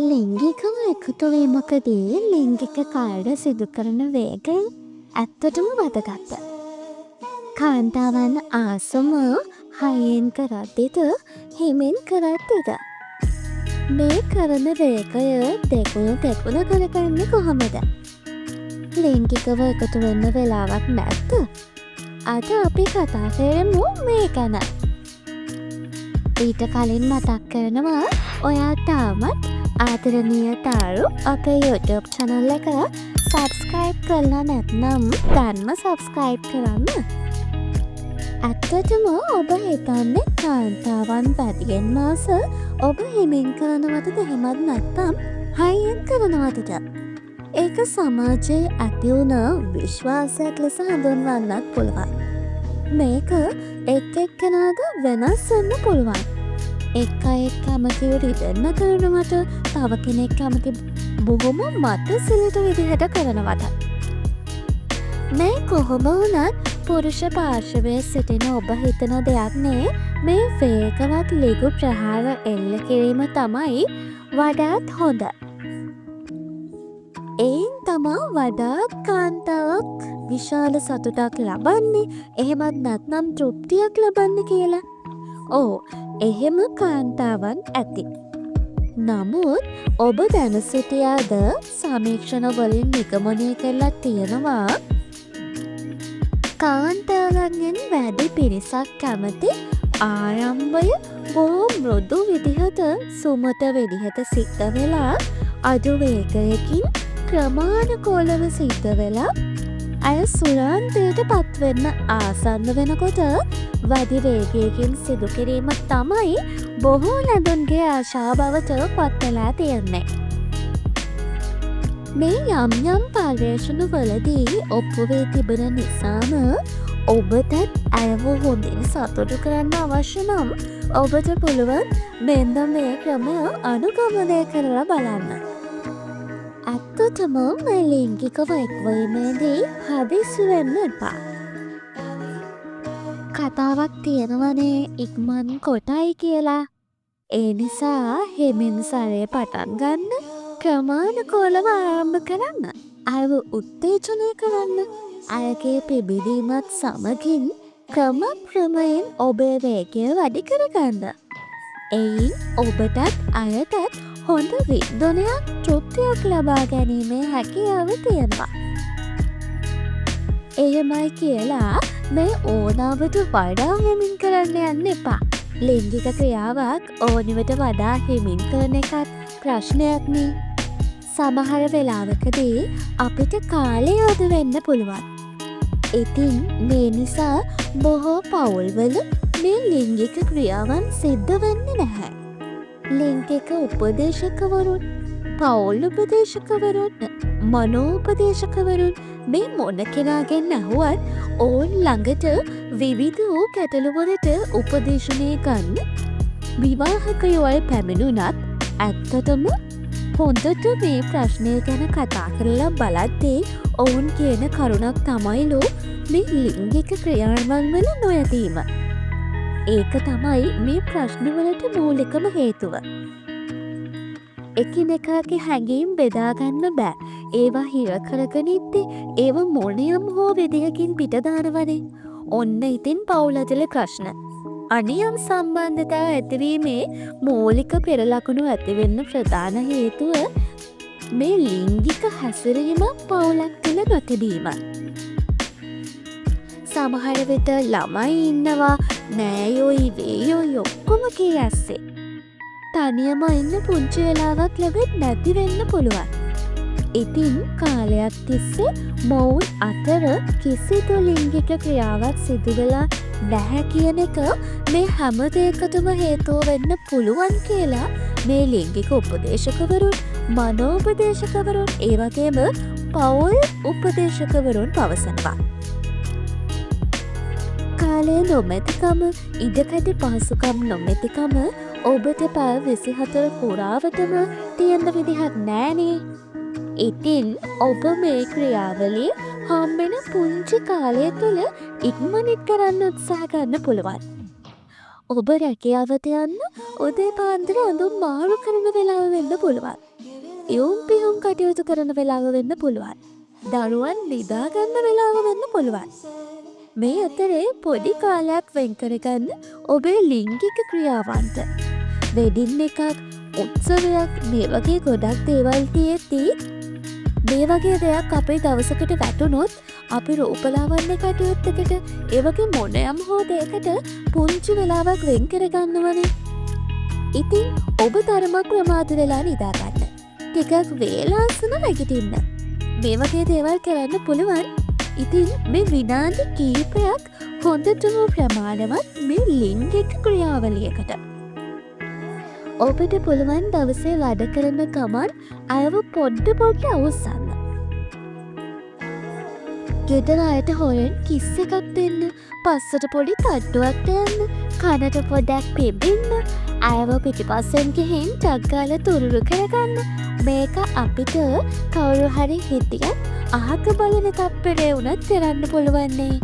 ලිංගිකව එකතුවීමකදී ලිංගික කාර්ය සිදු කරන වේගය ඇත්තටම වැදගත්ත. කාන්තාවන් ආසම හයියෙන් කරද්දිද හිමින් කරද්දිද. මේ කරන වේගය දෙගුණ කරගන්නේ කොහොමද? ලිංගිකව එකතු වෙන්න වෙලාවක් නැත්ද? අද අපි කතා කරමු මේ ගැන. ඊට කලින් මතක් කරනවා ඔයා තාමත් ආදරණීය තාරු අපේ YouTube channel එක subscribe කරලා නැත්නම් දැන්ම subscribe කරන්න. ඇත්තටම ඔබ හිතන්නේ කාන්තාවන් වැඩියෙන් මාස ඔබ හිමින් කරනවටද එහෙමත් නැත්නම් හයියෙන් කරනවටද? ඒක සමාජයේ ඇති වුණ විශ්වාසයක් ලෙස හඳුන්වන්නත් පුළුවන්. මේක එක් එක්කෙනාට වෙනස් වෙන්න පුළුවන්. එක් අයෙක් කැමතිව රිදෙන්න කරනවට තව කෙනෙක් කැමති බොහොම මත සිලිට විදිහට කරනවට. මේ කොහොම වුණත් පුරුෂ පාර්ශවයේ සිටින ඔබ හිතන දෙයක් නේ මේ වේගවත් ලෙගු ප්‍රහාර එල්ල කිරීම තමයි වඩාත් හොඳ. එයින් තමා වඩාත් කාන්තාවක් විශාල සතුටක් ලබන්නේ එහෙමත් නැත්නම් තෘප්තියක් ලබන්න කියලා. එහෙම කාන්තාවන් ඇති. නමුත් ඔබ දැන සිටියාද සමීක්ෂණ වලින් නිගමනය කරලා තියෙනවා කාන්තාවන්ගෙන් වැඩි පිරිසක් කැමති ආරම්භය බොහෝ මෘදු විදිහට සුමත විදිහට සිද්ධ වෙලා අඩු වේගයකින් ක්‍රමානුකූලව සිද්ධ වෙලා අය සුරාන්තයට පත්වෙන්න ආසන්න වෙනකොට වැඩි වේගයකින් සිදු කිරීම තමයි බොහෝ නැදුන්ගේ ආශා බවට පත්වෙලා තියෙන්නේ. මේ යම් පර්යේෂණ වලදී ඔප්පු වී තිබෙන නිසාම ඔබටත් ඇයව හොඳින් සතුටු කරන්න අවශ්‍ය නම් ඔබට පුළුවන් මෙන්න මේ ක්‍රමය අනුගමනය කරලා බලන්න. ඇත්තටම මේ ලිංගිකව එක්වීමේදී හදිස්සි වෙන්න එපා. කතාවක් තියෙනවනේ ඉක්මන් කොටයි කියලා. ඒ නිසා හෙමින් සරේ පටන් ගන්න, ක්‍රමානුකූලව ආරම්භ කරන්න, අයව උත්තේජනය කරන්න, අයගේ පිබිදීමත් සමගින් ක්‍රමයෙන් ඔබේ වේගය වැඩි කරගන්න. එයින් ඔබටත් අයටත් හොඳ වින්දනයක් තෘප්තියක් ලබා ගැනීමේ හැකියාව තියෙනවා. එහෙමයි කියලා මේ ඕනාවට වඩා හිමින් කරන්න යන්න එපා. ලිංගික ක්‍රියාවක් ඕනිවට වඩා හිමින් කරන එකත් ප්‍රශ්නයක් නේ. සමහර වෙලාවකදී අපිට කාලය අද වෙන්න පුළුවන්. ඉතින් මේ නිසා බොහෝ පවුල්වල මේ ලිංගික ක්‍රියාවන් සිද්ධ වෙන්නේ නැහැ. ලිංගික උපදේශකවරුන්, පවුල් උපදේශකවරුන්, මනෝපදේශකවරුන් මේ මොන කෙනාගෙන් ඇහුවත් ඔවුන් ළඟට විවිධ වූ ගැටලුවලට උපදේශනය ගන්න විවාහකයෝ අය පැමිණුණත් ඇත්තටම හොඳට මේ ප්‍රශ්නය ගැන කතා කරලා බලද්දී ඔවුන් කියන කරුණක් තමයිලු මේ ලිංගික ක්‍රියාවන් වල නොයැදීම. ඒක තමයි මේ ප්‍රශ්නවලට මූලිකම හේතුව. එකිනෙකාගේ හැඟීම් බෙදාගන්න බෑ. ඒවා හිර කරගෙන ඉද්දි ඒව මොනියම් හෝ විදිහකින් පිටදානවනේ. ඔන්න ඉතින් පවුල් ඇතුලේ ප්‍රශ්න. අනියම් සම්බන්ධතාව ඇතිවීමේ මූලික පෙරලකුණු ඇතිවෙන්න ප්‍රධාන හේතුව මේ ලිංගික හැසිරීම පවුලක් තුළ නොතිබීම. සමහර විට ළමයි ඉන්නවා නෑයොයි වේයොයි ඔක්කොම කී ඇස්සේ. තනියම ඉන්න පුංචි වෙලාවක් ලැබෙත් නැති වෙන්න පුළුවන්. ඉතින් කාලයක් තිස්සේ මොවුන් අතර කිසිදු ලිංගික ක්‍රියාවක් සිදුවෙලා නැහැ කියන එක මේ හැම දෙයකටම හේතුව වෙන්න පුළුවන් කියලා මේ ලිංගික උපදේශකවරුන්, මනෝපදේශකවරුන්, ඒ වගේම පවුල් උපදේශකවරුන් පවසනවා. කාලය නොමැතිකම, ඉඩකඩ පහසුකම් නොමැතිකම ඔබට පැය 24 පුරාවටම තියෙන විදිහක් නෑනේ. ඉතින් ඔබ මේ ක්‍රියාවලිය හම්බෙන පුංචි කාලය තුළ ඉක්මනින් කරන්න උත්සාහ ගන්න පුළුවන්. ඔබ රැකියාවට යන්න උදේ පාන්දර අඳුම් මාරු කරන වෙලාව වෙන්න පුළුවන්. යොම් පියුම් කටයුතු කරන වෙලාව වෙන්න පුළුවන්. දරුවන් නිදාගන්න වෙලාව වෙන්න පුළුවන්. මේ අතරේ පොඩි කාලයක් වෙන් කරගන්න ඔබේ ලිංගික ක්‍රියාවන්ට. වෙඩින් එකක්, උත්සවයක් මේ වගේ ගොඩක් දේවල් තියෙද්දී මේ වගේ දෙයක් අපේ දවසකට වැටුනොත් අපි රූපලාවන්‍ය කටයුත්තකට ඒ වගේ මොනයම් හෝ දෙයකට පුංචි වෙලාවක් වෙන් කරගන්නවනේ. ඉතින් ඔබ තරමක් ප්‍රමාද වෙලා නිදාගන්න. ටිකක් වේලාසන නැගිටින්න. මේ වගේ දේවල් කරන්න පුළුවන්. ඉතින් මේ විනාඩි කීපයක් හොඳටම ප්‍රමාණවත් මේ ලිංගික ක්‍රියාවලියකට. ඔබට පුළුවන් දවසේ වැඩ කරන ගමන් අයව පොඩ්ඩ අවුස්සන්න. ගෙදර අයට හොරෙන් කිස් එකක් දෙන්න, පස්සට පොඩි තට්ටුවක් දෙන්න, කනට පොඩ්ඩක් පිබින්න, අයව පිටිපස්සෙන් ගිහින් ටක් ගාලා තුරුරු කරගන්න. මේක අපිට කවුරු හරි හිටියත් අහක බලන තප්පරේ වුණත් කරන්න පුළුවන්නේ.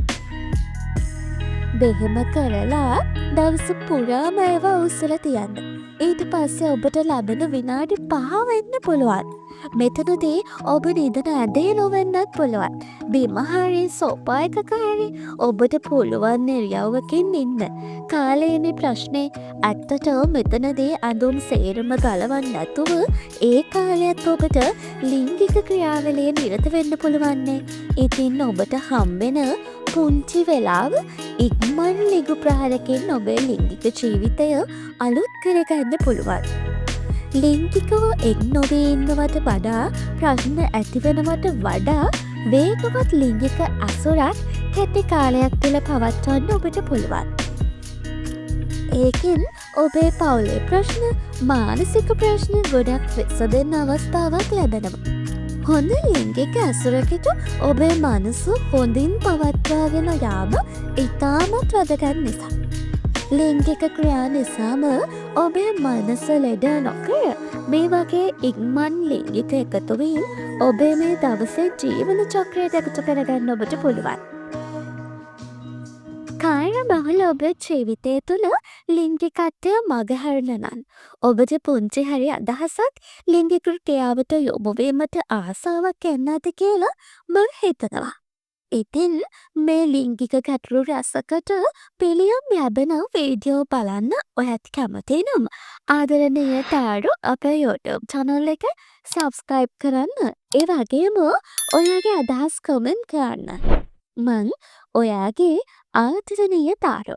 දෙහෙම කරලා දවස පුරාම අයව අවුස්සලා තියන්න. ඊට පස්සේ ඔබට ලැබෙන විනාඩි 5 වෙන්න පුළුවන්. මෙතනදී ඔබ නිදන ඇඳේ නොවෙන්නත් පුළුවන්. බිම හරි සෝෆා එකක හරි ඔබට පුළුවන් ඉරියව්වකින් ඉන්න. කාලේනේ ප්‍රශ්නේ. ඇත්තටම මෙතනදී අඳුම් සේරම ගලවන්න නැතුව ඒ කාලයත් ඔබට ලිංගික ක්‍රියාවලියේ නිරත වෙන්න පුළුවන්නේ. ඉතින් ඔබට හම්බෙන පුංචි වෙලාව ඉක්මන් ලිගු ප්‍රහාරකින් ඔබේ ලිංගික ජීවිතය අලුත් කරගන්න පුළුවන්. ලිංගිකව එක් නොවී ඉන්නවට වඩා ප්‍රශ්න ඇතිවෙනවට වඩා වේගවත් ලිංගික අසුරක් කෙටි කාලයක් තුළ පවත්වන්න ඔබට පුළුවන්. ඒකෙන් ඔබේ පවුලේ ප්‍රශ්න, මානසික ප්‍රශ්න ගොඩක් විසඳෙන්න අවස්ථාවක් ලැබෙනවා. හොඳ ලිංගික ඇසුරකට ඔබේ මනස හොඳින් පවත්වාගෙන යාම ඉතාමත් වැදගත් නිසා. ලිංගික ක්‍රියා නිසාම ඔබේ මනස ලෙඩ නොකර මේ වගේ ඉක්මන් ලිංගික එකතුවීම් ඔබේ මේ දවසේ ජීවන චක්‍රයට එකතු කරගන්න ඔබට පුළුවන්. කාය බහුල ඔබේ ජීවිතය තුළ ලිංගිකත්වය මගහැරන නම් ඔබට පුංචි හරි අදහසක් ලිංගික ක්‍රියාවට යොමු වීමට ආසාවක් එන්නද කියලා මම හිතනවා. ඉතින් මේ ලිංගික ගැටලු රැසකට පිළියම් ලැබෙන වීඩියෝ බලන්න ඔයත් කැමති නම් ආදරණීය තාරු අපේ YouTube channel එක subscribe කරන්න. ඒ වගේම ඔයාගේ අදහස් comment කරන්න. මං ඔයාගේ ආදරණීය තාරු.